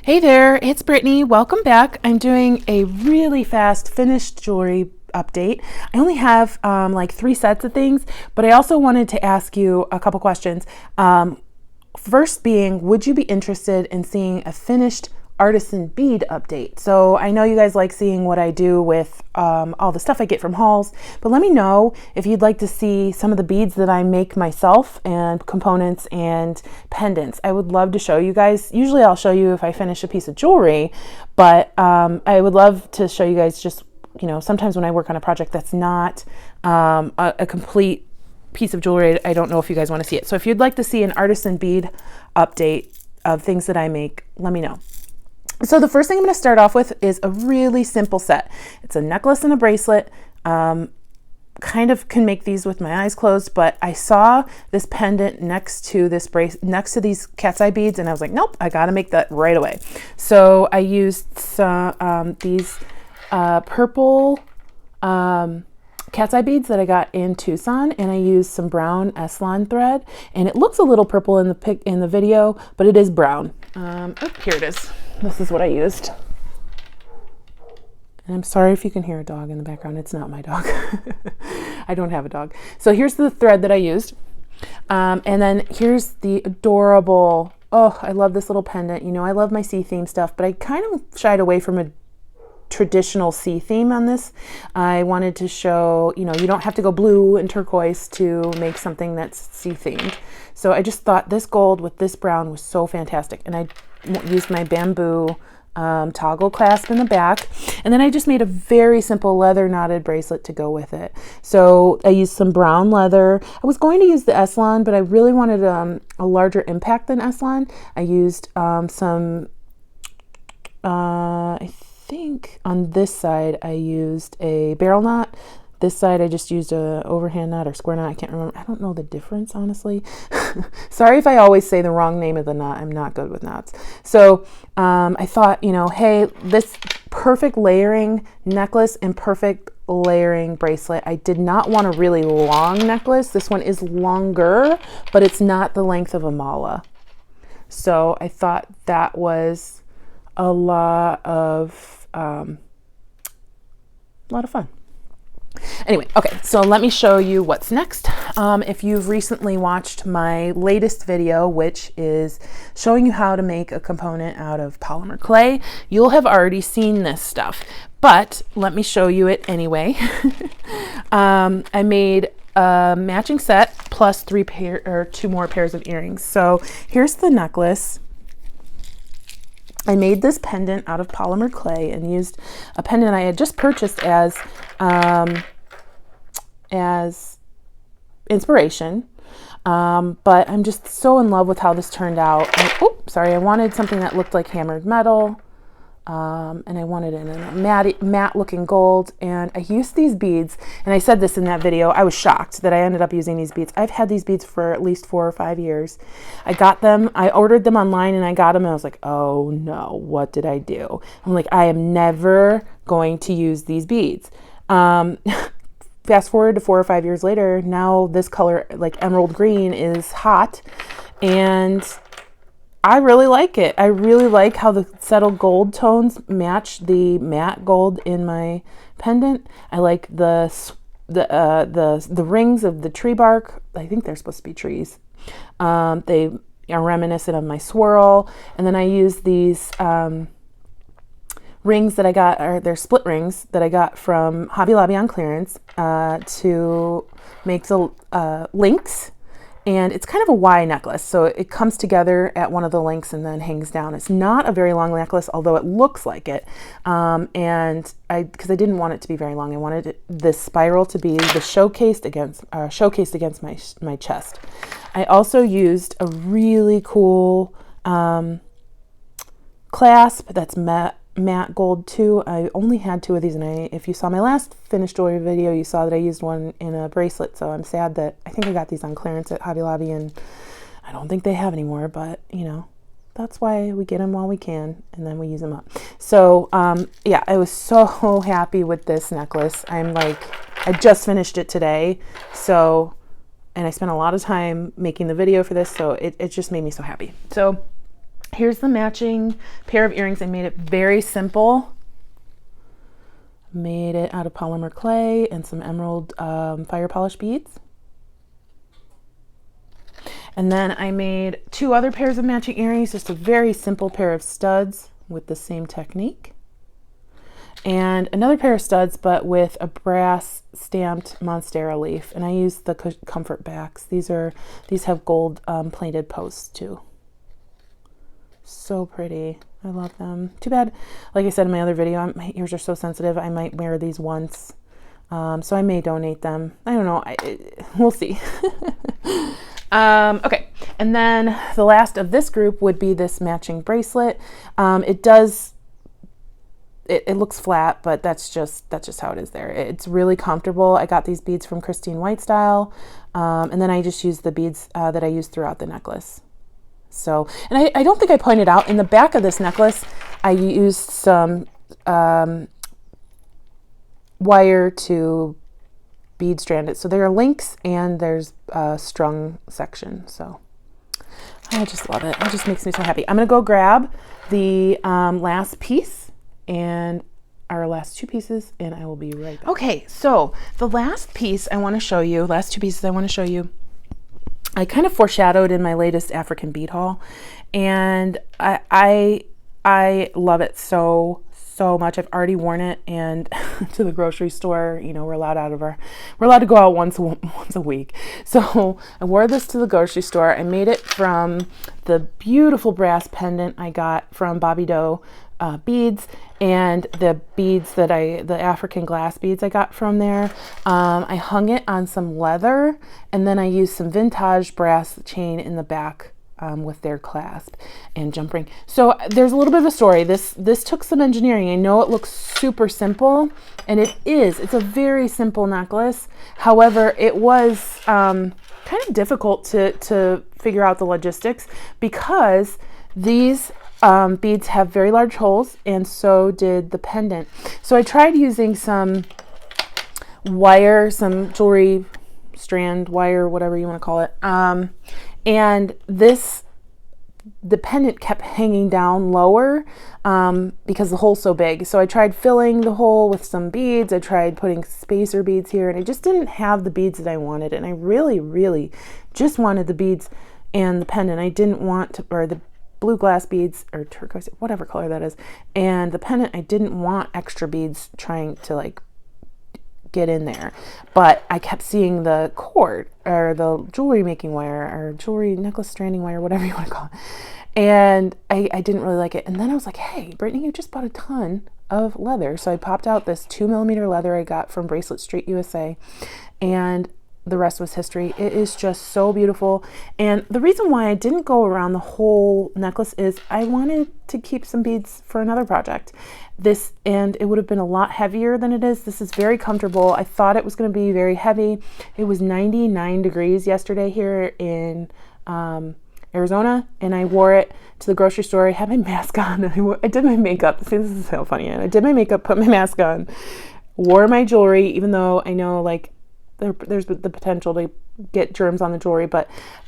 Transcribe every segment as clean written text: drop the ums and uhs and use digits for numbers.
Hey there, it's Brittany. Welcome back. I'm doing a really fast finished jewelry update. I only have like 3 sets of things, but I also wanted to ask you a couple questions. First being, would you be interested in seeing a finished artisan bead update? So I know you guys like seeing what I do with all the stuff I get from hauls, but let me know if you'd like to see some of the beads that I make myself and components and pendants. I would love to show you guys. Usually I'll show you if I finish a piece of jewelry, but I would love to show you guys just, you know, sometimes when I work on a project that's not a complete piece of jewelry, I don't know if you guys want to see it. So if you'd like to see an artisan bead update of things that I make, let me know. So the first thing I'm going to start off with is a really simple set. It's a necklace and a bracelet. Kind of can make these with my eyes closed, but I saw this pendant next to this next to these cat's eye beads, and I was like, nope, I got to make that right away. So I used these purple cat's eye beads that I got in Tucson, and I used some brown Eslan thread, and it looks a little purple in the video, but it is brown. Oh, here it is. This is what I used. And I'm sorry if you can hear a dog in the background. It's not my dog. I don't have a dog. So here's the thread that I used. And then here's the adorable, oh, I love this little pendant. You know, I love my sea theme stuff, but I kind of shied away from a traditional sea theme on this. I wanted to show, you know, you don't have to go blue and turquoise to make something that's sea themed. So I just thought this gold with this brown was so fantastic. And I used my bamboo toggle clasp in the back, and then I just made a very simple leather knotted bracelet to go with it. So I used some brown leather. I was going to use the Eslan, but I really wanted a larger impact than Eslan. I used some I think on this side I used a barrel knot. This side I just used a overhand knot or square knot. I can't remember. I don't know the difference, honestly. Sorry if I always say the wrong name of the knot. I'm not good with knots. So I thought, you know, hey, this perfect layering necklace and perfect layering bracelet. I did not want a really long necklace. This one is longer, but it's not the length of a mala. So I thought that was a lot of fun. Anyway, okay, so let me show you what's next. If you've recently watched my latest video, which is showing you how to make a component out of polymer clay, you'll have already seen this stuff, but let me show you it anyway. I made a matching set plus 2 more pairs of earrings. So here's the necklace. I made this pendant out of polymer clay and used a pendant I had just purchased as inspiration, but I'm just so in love with how this turned out. I wanted something that looked like hammered metal, and I wanted it in a matte looking gold, and I used these beads, and I said this in that video. I was shocked that I ended up using these beads. I've had these beads for at least 4 or 5 years. I got them, I ordered them online, and I got them, and I was like, oh no, what did I do? I'm like, I am never going to use these beads. Fast forward to 4 or 5 years later, now this color, like emerald green, is hot, and I really like it. I really like how the settled gold tones match the matte gold in my pendant. I like the rings of the tree bark. I think they're supposed to be trees. They are reminiscent of my swirl. And then I use these rings that I got, or they're split rings that I got from Hobby Lobby on clearance to make the links. And it's kind of a Y necklace, so it comes together at one of the links and then hangs down. It's not a very long necklace, although it looks like it. Because I didn't want it to be very long, I wanted this spiral to be showcased against my chest. I also used a really cool clasp that's matte gold too. I only had 2 of these, and if you saw my last finished jewelry video, you saw that I used one in a bracelet. So I'm sad that I think I got these on clearance at Hobby Lobby, and I don't think they have anymore, but you know, that's why we get them while we can, and then we use them up. So yeah, I was so happy with this necklace. I just finished it today, so, and I spent a lot of time making the video for this, so it just made me so happy. So Here's the matching pair of earrings. I made it very simple. Made it out of polymer clay and some emerald fire polish beads. And then I made 2 other pairs of matching earrings, just a very simple pair of studs with the same technique. And another pair of studs, but with a brass stamped Monstera leaf. And I used the comfort backs. These have gold plated posts too. So pretty. I love them. Too bad, like I said in my other video, my ears are so sensitive. I might wear these once. So I may donate them. I don't know. We'll see. Okay. And then the last of this group would be this matching bracelet. It looks flat, but that's just how it is there. It's really comfortable. I got these beads from Christine.Style. And then I just used the beads that I used throughout the necklace. So, and I don't think I pointed out, in the back of this necklace, I used some wire to bead strand it. So there are links and there's a strung section. So I just love it. It just makes me so happy. I'm going to go grab the last piece and our last 2 pieces, and I will be right back. Okay, so the last piece I want to show you, last 2 pieces I want to show you, I kind of foreshadowed in my latest African bead haul, and I love it so much. I've already worn it, and to the grocery store, you know, we're allowed to go out once a week. So I wore this to the grocery store. I made it from the beautiful brass pendant I got from Bobby Doe beads, and the beads that the African glass beads I got from there. I hung it on some leather, and then I used some vintage brass chain in the back with their clasp and jump ring. So there's a little bit of a story. This took some engineering. I know it looks super simple, and it is. It's a very simple necklace. However, it was kind of difficult to figure out the logistics, because these beads have very large holes, and so did the pendant. So I tried using some wire, some jewelry strand wire, whatever you want to call it. And the pendant kept hanging down lower because the hole's so big. So I tried filling the hole with some beads. I tried putting spacer beads here, and I just didn't have the beads that I wanted. And I really, really just wanted the beads and the pendant. I didn't want or the blue glass beads, or turquoise, whatever color that is. And the pendant, I didn't want extra beads trying to like get in there, but I kept seeing the cord, or the jewelry making wire, or jewelry necklace stranding wire, whatever you want to call it, and I didn't really like it. And then I was like, hey Brittany, you just bought a ton of leather. So I popped out this 2mm leather I got from Bracelet.Street USA, and the rest was history. It is just so beautiful. And the reason why I didn't go around the whole necklace is I wanted to keep some beads for another project. And it would have been a lot heavier than it is. This is very comfortable. I thought it was going to be very heavy. It was 99 degrees yesterday here in Arizona, and I wore it to the grocery store. I had my mask on. I did my makeup. See, this is so funny. I did my makeup, put my mask on, wore my jewelry, even though I know like there's the potential to get germs on the jewelry,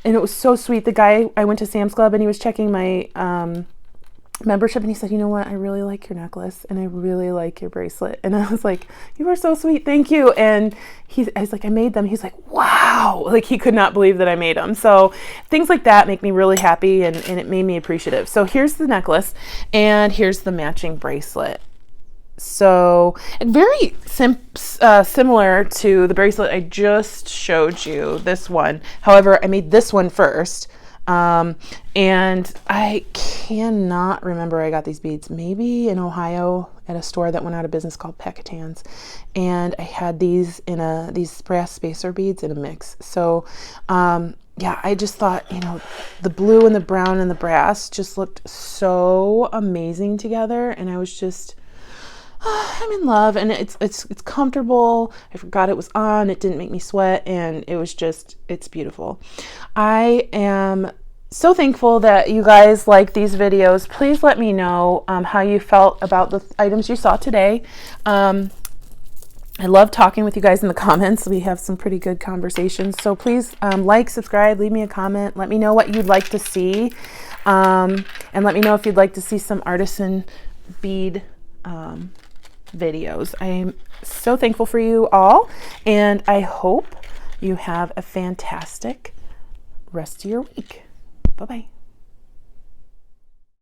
and it was so sweet. The guy, I went to Sam's Club, and he was checking my membership, and he said, you know what, I really like your necklace, and I really like your bracelet. And I was like, you are so sweet, thank you. And I was like, I made them. He's like, wow, like he could not believe that I made them. So things like that make me really happy, and it made me appreciative. So here's the necklace, and here's the matching bracelet. So very similar to the bracelet I just showed you, this one. However, I made this one first. And I cannot remember where I got these beads. Maybe in Ohio at a store that went out of business called Pecatans. And I had these in these brass spacer beads in a mix. So, yeah, I just thought, you know, the blue and the brown and the brass just looked so amazing together. And I was just, I'm in love, and it's comfortable. I forgot it was on. It didn't make me sweat, and it was just, it's beautiful. I am so thankful that you guys like these videos. Please let me know how you felt about the items you saw today. I love talking with you guys in the comments. We have some pretty good conversations. So please like, subscribe, leave me a comment. Let me know what you'd like to see. And let me know if you'd like to see some artisan bead videos. I am so thankful for you all, and I hope you have a fantastic rest of your week. Bye-bye.